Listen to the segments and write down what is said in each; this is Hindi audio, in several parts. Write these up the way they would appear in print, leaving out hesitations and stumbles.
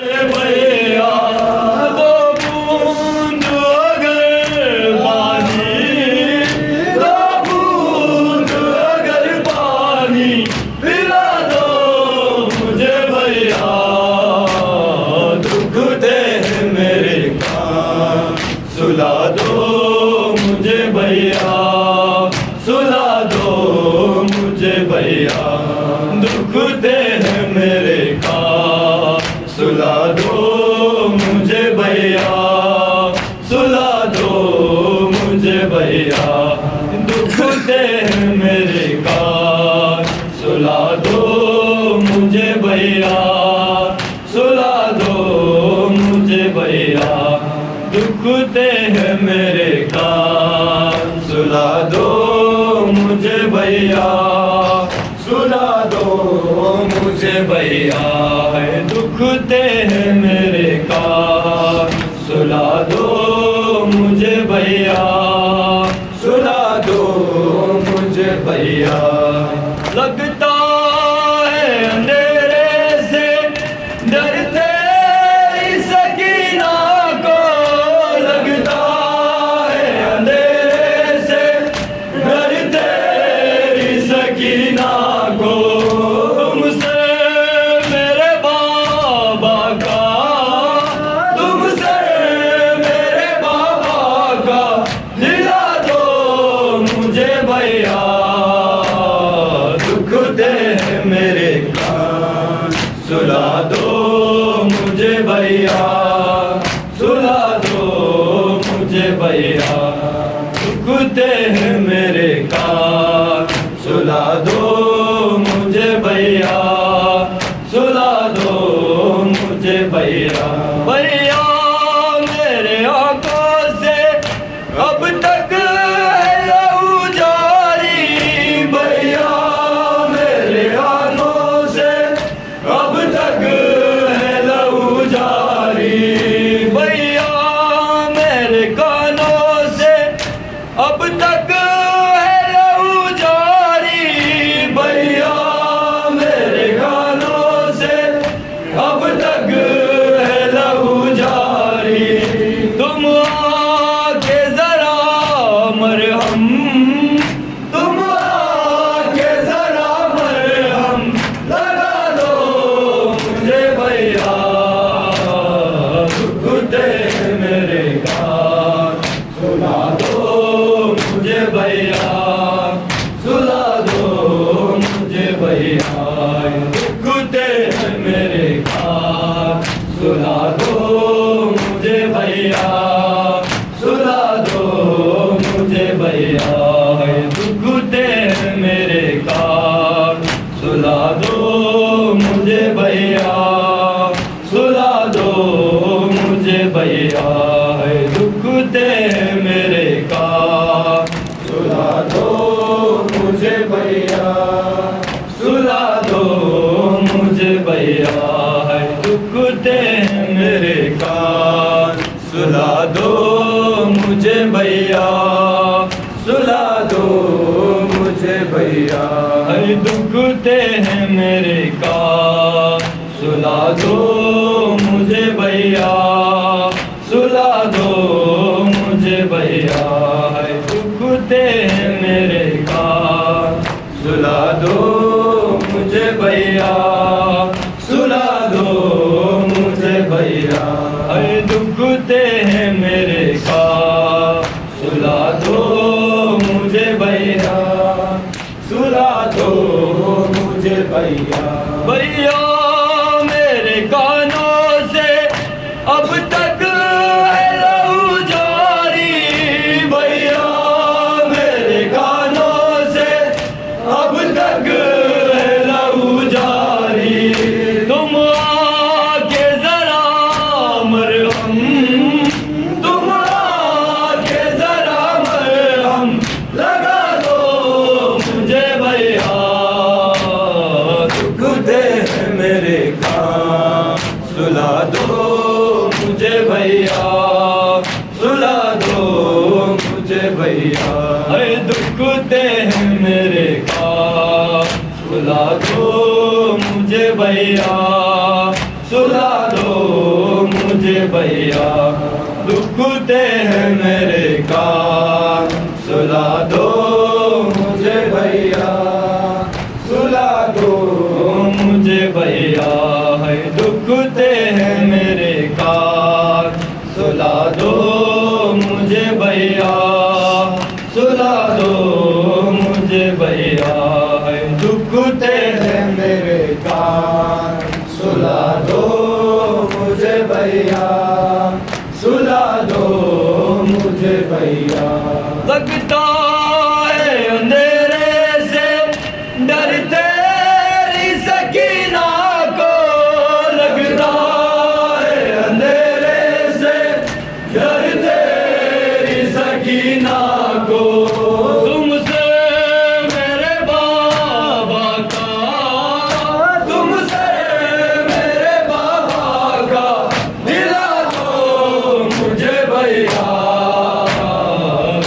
भैया दो बूंद अगर पानी, दो बूंद अगर पानी पिला दो मुझे भैया, दुख दे मेरे कान सुला दो मुझे भैया, सुला दो मुझे भैया, दुख दे मेरे कान सुला दो मुझे भैया, सुला दो मुझे भैया, दुख दे मेरे कान सुला दो मुझे भैया, सुला दो मुझे भैया, दुख दे मेरे कान सुला दो मुझे भैया, सुला दो मुझे भैया, दुख दे मेरे कान सुला दो मुझे भैया, सुला दो मुझे भैया। लगता है अंधेरे से डरते सकीना को, लगता है अंधेरे से डरते सकीना को, तुमसे मेरे बाबा का, तुमसे मेरे बाबा का दिला दो मुझे भैया, दुख दे मेरे कान सुला दो मुझे भैया, सुला दो मुझे भैया, दुख दे मेरे कान सुला दो मुझे भैया, सुला दो मुझे भैया। भैया मेरे आंखों से अब तक है लहू जारी, भैया मेरे आंखों से अब तक है लहू जारी, भैया मेरे कानों से अब तक है लहू जारी, भैया मेरे कानों से अब तक है लहू जारी, तुम आके जरा मरहम, तुम आके जरा मरहम लगा दो मुझे भैया, दुख दे मेरे कान सुला दो मुझे भैया, सुला दो मुझे भैया, दुख दे मेरे कान सुला दो मुझे भैया, सुला दो मुझे भैया, दुख दे मेरे कान सुला दो मुझे भैया, सुला दो मुझे भैया, दुख दे मेरे कान सुला दो मुझे भैया, सुला दो मुझे भैया, दुख दे मेरे कान सुला दो मुझे भैया, सुला दो मुझे भैया, दुख दे मेरे कान सुला दो मुझे भैया, सुला दो मुझे भैया, दुख दे मेरे कान सुला दो मुझे भैया, सुला दो मुझे भैया, दुख दे मेरे कान सुला दो मुझे भैया, सुला दो मुझे भैया। भैया मेरे कानों से अब तक है लहू जारी, भैया मेरे कानों से अब तक है लहू जारी, तुम आके जरा मरहम, तुम आके जरा मरहम लगा दो मुझे भैया, दुख दे मेरे कान सुला दो मुझे भैया, सुला दो मुझे भैया, दुख दे मेरे कान सुला दो मुझे भैया, सुला दो मुझे भैया, दुखते हैं मेरे कान, सुला दो मुझे भैया, सुला दो मुझे भैया, है दुखते हैं मेरे कान, सुला दो मुझे भैया, सुला दो मुझे भैया, है दुखते हैं मेरे कान, सुला दो मुझे भैया, सुला दो मुझे भैया। लगता है अंधेरे से डर तेरी सकीना को, लगता है अंधेरे से डर तेरी सकीना को, तुमसे मेरे बाबा का, तुमसे मेरे बाबा का दिला दो मुझे भैया,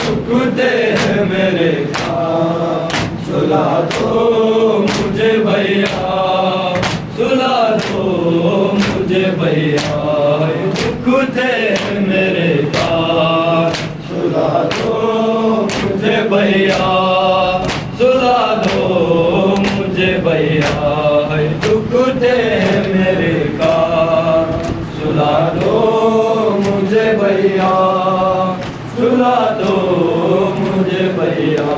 दुखते हैं मेरे कान, सुला दो मुझे भैया, सुला दो मुझे भैया, दुखते हैं मेरे कान, सुला दो मुझे भैया, सुला दो मुझे भैया, दुखते हैं मेरे कान, सुला दो मुझे भैया, सुला दो मुझे भैया,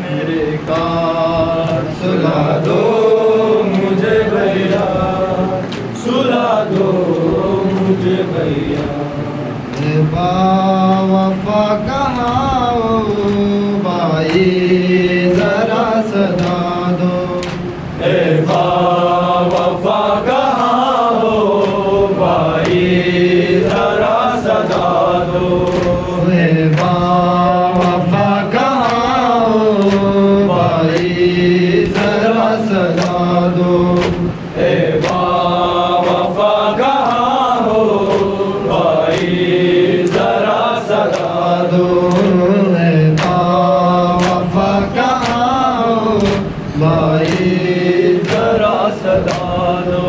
मेरे कान, सुला दो मुझे भैया, सुला दो मुझे भैया। वफा कहाँ हो भाई जरा सदा दो, ए वफा कहाँ हो भाई जरा सदा दो, वफा कहाँ हो भाई जरा सदा दो, ए वफा कहाँ हो भाई जरा सदा दो, वफा कहाँ हो भाई जरा सदा दो,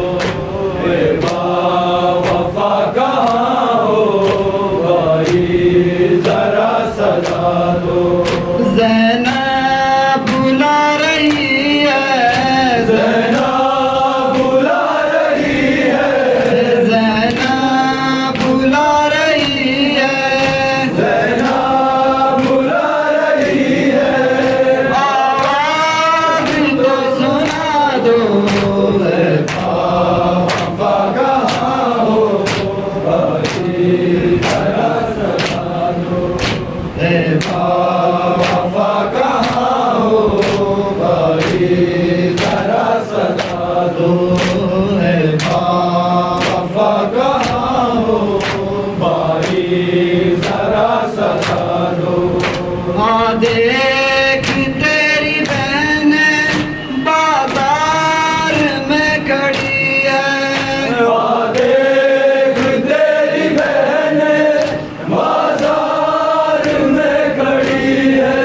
ए वफा कहाँ हो भाई जरा सदा दो। ज़ैनब बुला रही है, ज़ैनब बुला रही है, ज़ैनब बुला रही है, ज़ैनब बुला रही है, आवाज़ तो सुना दो, वफा कहाँ हो भाई जरा सदा दो, वफा कहाँ हो भाई जरा सदा दो, वफा कहाँ हो भाई जरा सदा दो। हाँ देख तेरी बहन बाजार में खड़ी है, देख तेरी बहन बाजार में खड़ी है,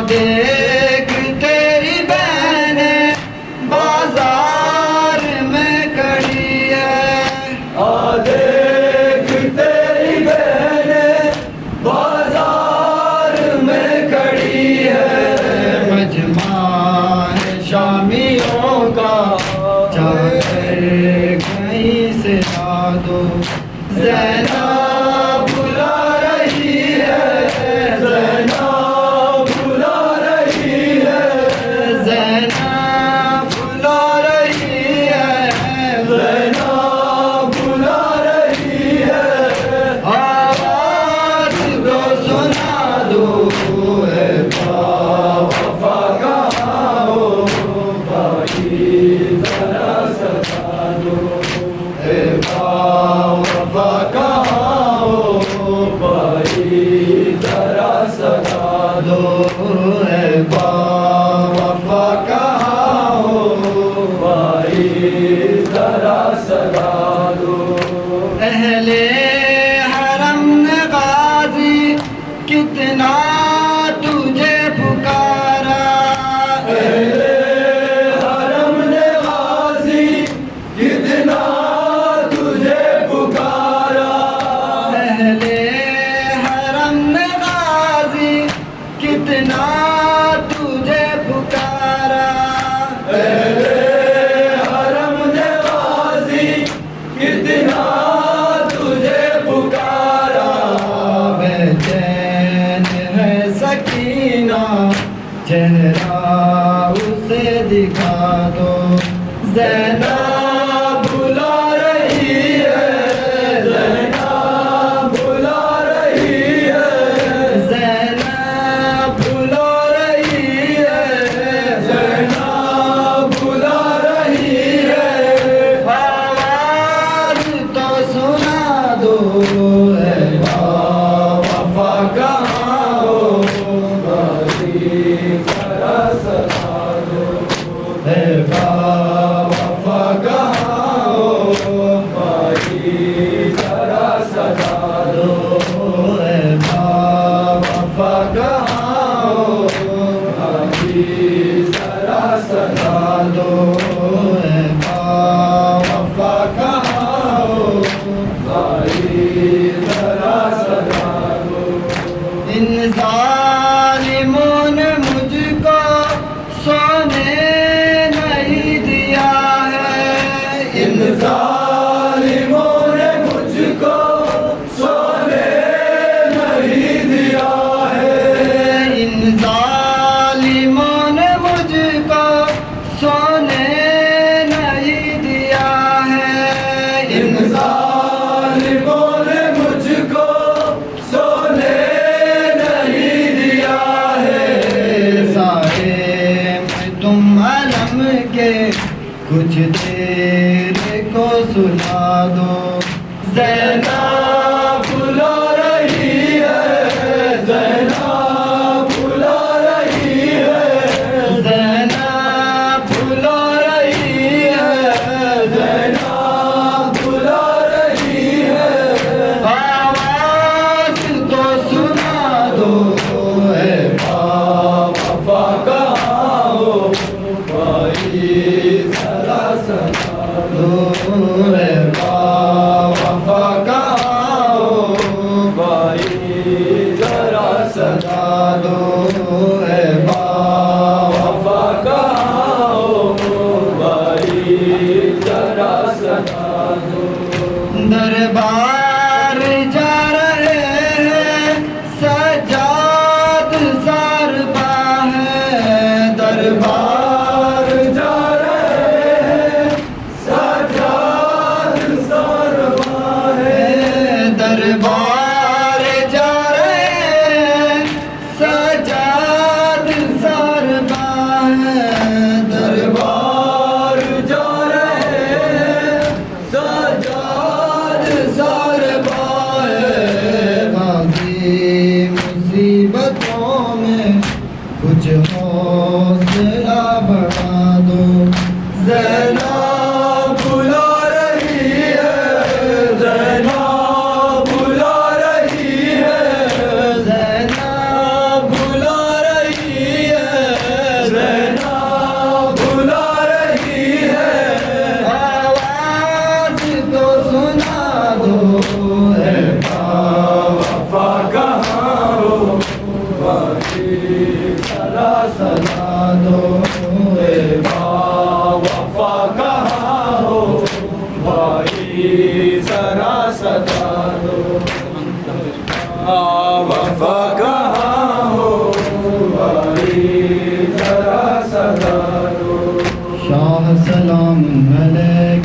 देख तेरी बहन बाजार में खड़ी है, देख तेरी बहन बाजार में खड़ी है, मजमा है शामियों का चाकर कहीं से ला दो, ज़ैनब बुला रही है, ज़ैनब बुला रही है, ज़ैनब बुला रही है, ज़ैनब बुला रही है, आवाज़ तो सुना दो, वफा कहाँ हो भाई जरा सदा दो, वफा कहाँ हो भाई जरा सदा दो, वफा कहाँ हो भाई जरा सदा दो। अहले हरम ने गाजी कितना तुझे पुकारा, हरम ने गाजी कितना इन जालिमों ने मुझको सोने नहीं दिया है। इन जालिमों ने मुझको सोने नहीं दिया है। इन जालिमों ने मुझको सोने नहीं दिया है। साए में तुम अलम के कुछ देर को सुना दो। ज़ैनब बुला रही है, ज़ैनब बुला रही है, ज़ैनब बुला रही है, ज़ैनब बुला रही है। आवाज़ तो सुना दो। ए वफा कहाँ हो भाई ज़रा सुना दो। ए वफा कहाँ हो भाई ज़रा सुना दो। ए वफा कहाँ हो भाई ज़रा सुना दो। दरबार जा रहे हैं सजाद सरबा है। दरबार जा रहे हैं सजाद सरबा है। दरबार जा रहे हैं सजाद सरबा है। दरबार जा रहे हैं सजाद सरबा है। गाज़ी मुसीबतों में कुछ हौसला बढ़ा दो। ज़ैनब बुला रही है, ज़ैनब बुला रही है, ज़ैनब बुला रही है, ज़ैनब बुला रही है। आवाज़ तो सुना दो। ए वफा कहाँ हो भाई ज़रा सुना दो। ए वफा कहाँ हो भाई ज़रा सुना दो। वफा कहाँ हो भाई ज़रा सुना दो। शाह सलाम अलैक,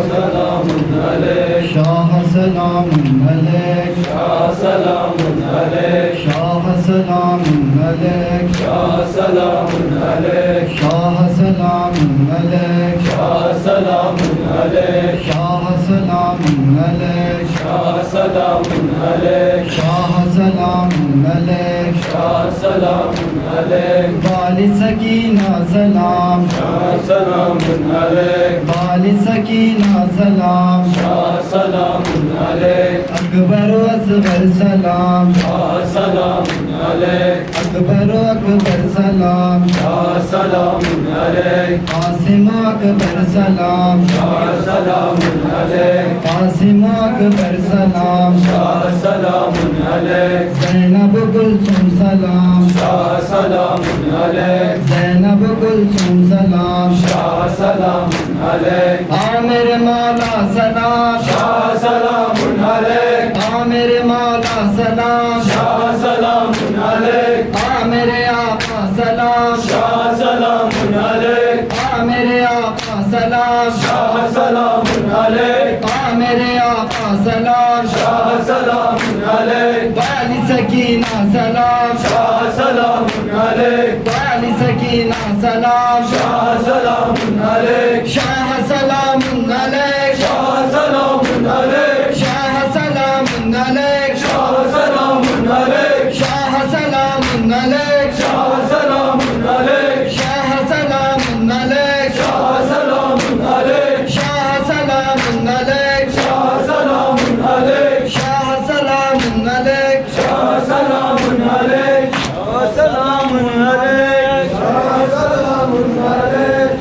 सलाम अलैक, शाह सलाम अलैक, शाह सलाम अलैक, शाह सलाम अलैक, शाह सलाम अलैक, शाह सलाम अलैक, शाह सलाम अलैक, शाह सलाम अलैक, शाह सलाम अलैक, शाह सलाम अलैक। शाह सलाम अलैक, वाली सकीना सलाम, शाह सलाम अलैक, वाली सकीना सलाम, शाह सलाम अलैक, अकबर असगर सलाम, शाह सलाम अलैक, अकबर अकबर सलाम, शाह सलाम अलैक, कासिम अकबर सलाम, शाह सलाम अलैक, कासिम अकबर सलाम, शाह सलाम अलैक, ज़ैनब कुलसुम सलाम, शाह सलाम अलैक, ज़ैनब कुलसुम सलाम, शाह सलाम अलैक, आमिर मौला सलाम, शाह सलाम अलैक, आमिर मौला सलाम, शाह सलाम अलैक, आमिर आका सलाम, शाह सलाम अलैक, आमिर आका सलाम, शाह सलाम अलैक, आमिर आका सलाम, शाह सलाम अलैक, वाली सकीना सलाम, शाह सलाम अलैक, वाली सकीना सलाम, शाह सलाम अलैक, शाह सलाम अलैक, शाह सलाम अलैक, शाह सलाम अलैक, शाह सलाम अलैक, शाह सलाम अलैक, शाह सलाम अलैक, शाह सलाम अलैक, शाह सलाम अलैक, शाह सलाम अलैक, शाह सलाम अलैक, शाह सलाम अलैक, शाह सलाम अलैक, शाह सलाम अलैक, शाह सलाम अलैक।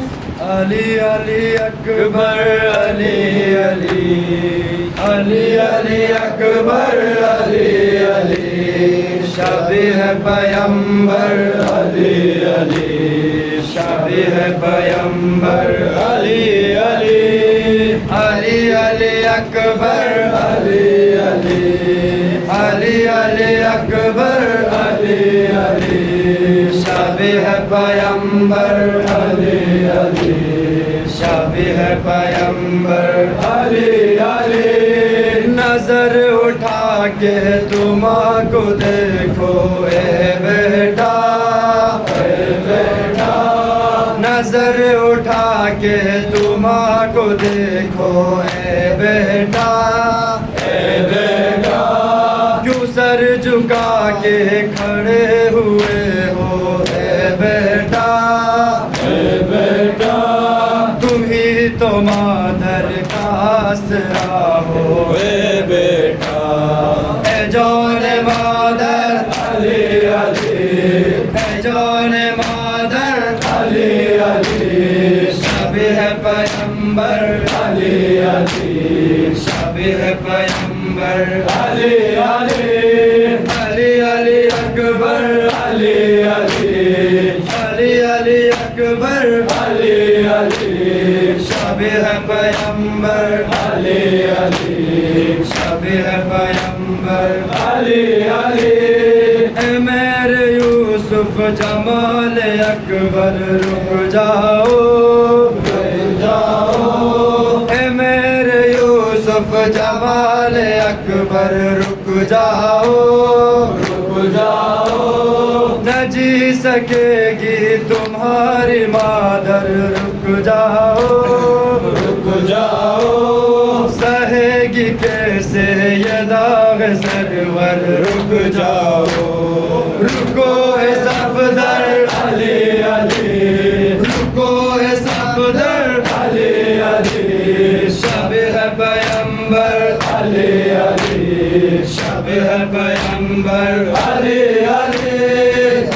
अली अली अकबर अली अली अली अली अकबर अली अली शादी है पैगंबर अली अली शादी है पैगंबर अली अली अली अली अकबर अली अली अली अली अकबर अली अली शाबी है पैगंबर अली अली शाबी है पैगंबर अली अली नजर उठा के तुम को देखो ए बेटा नजर उठा के तुम को देखो ए बेटा क्यों सर झुका के खड़े हुए हो ए बेटा तुम ही तो मादर का आसरा हो ए बेटा ए जौन मादर अली अली ए जौन मादर अली अली शाबी है पैगंबर अली अली शाबी है पैगंबर अली अली अली अली अकबर अली अली अली अली अकबर अली अली शाबी है पैगंबर अली अली शाबी है पैगंबर अली अली ए मेरे यूसुफ जमाल अकबर रुक जाओ ए मेरे यूसुफ जमाल अकबर रुक जाओ न जी सकेगी तुम्हारी मादर रुक जाओ सहेगी कैसे ये दाग सरवर रुक जाओ रुको ए सफदर अली अली रुको ए सफदर अली अली शाबी है पैगंबर अली अली शाबी है पैगंबर अली अली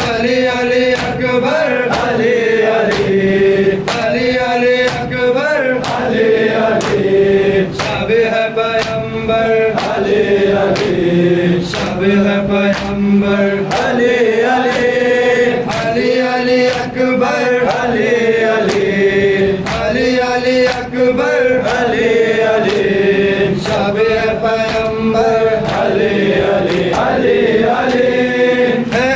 अली अली अकबर अली अली अली अली अकबर अली अली शाबी है पैगंबर अली अली शाबी है पैगंबर अली अली अली अली अकबर अली अली अली अली अकबर अली अली शाबी है पैगंबर अली अली अली अली है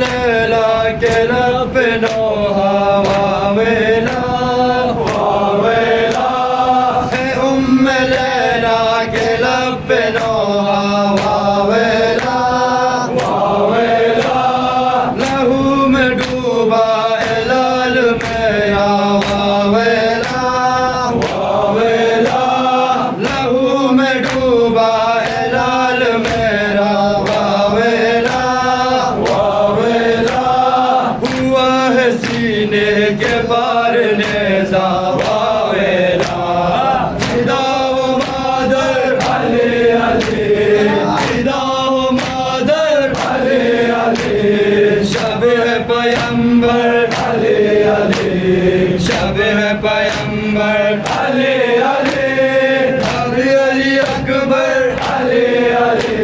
लैला के लब नोहा वावेला है लैला के लब नोहा वावेला लहू में डूबा है लाल मेरा वावेला लहू में डूबा है लाल मेरा वावेला हुआ है सीने के पार नेज़ा वावेला फिदा हो मादर अली अली फिदा हो मादर अली अली शाबी है पैगंबर अली अली शाबी है पैगंबर अली अली अली अली अकबर अली अली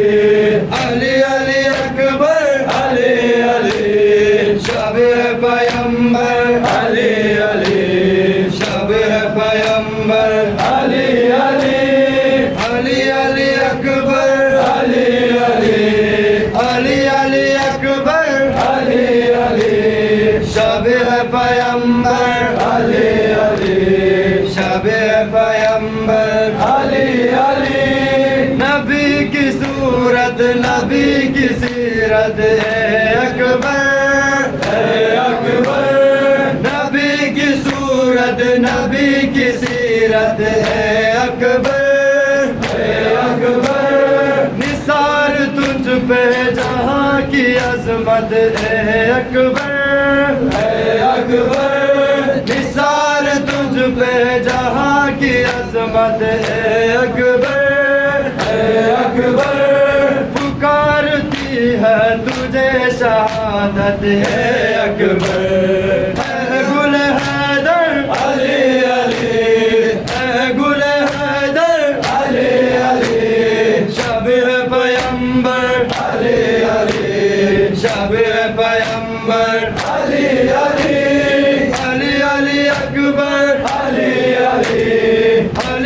अली अली अकबर अली अली शाबी है पैगंबर अली अली शाबी है पैगंबर अली अली अली अली अकबर अली अली अली अली अकबर अली अली शाबी है पैगंबर अली अली शाबी है पैगंबर अली अली नबी की सूरत नबी की सीरत है अकबर नबी की सूरत नबी की सीरत है अकबर निसार तुझ पे जहाँ की अजमत है अकबर निसार तुझ पे जहाँ की अजमत है अकबर पुकारती है तुझे शहादत है अकबर गुल हैदर अली अली गुल हैदर अली अली शाबी है पैगंबर अली अली शाबी है पैगंबर अली अली अली अली अकबर अली अली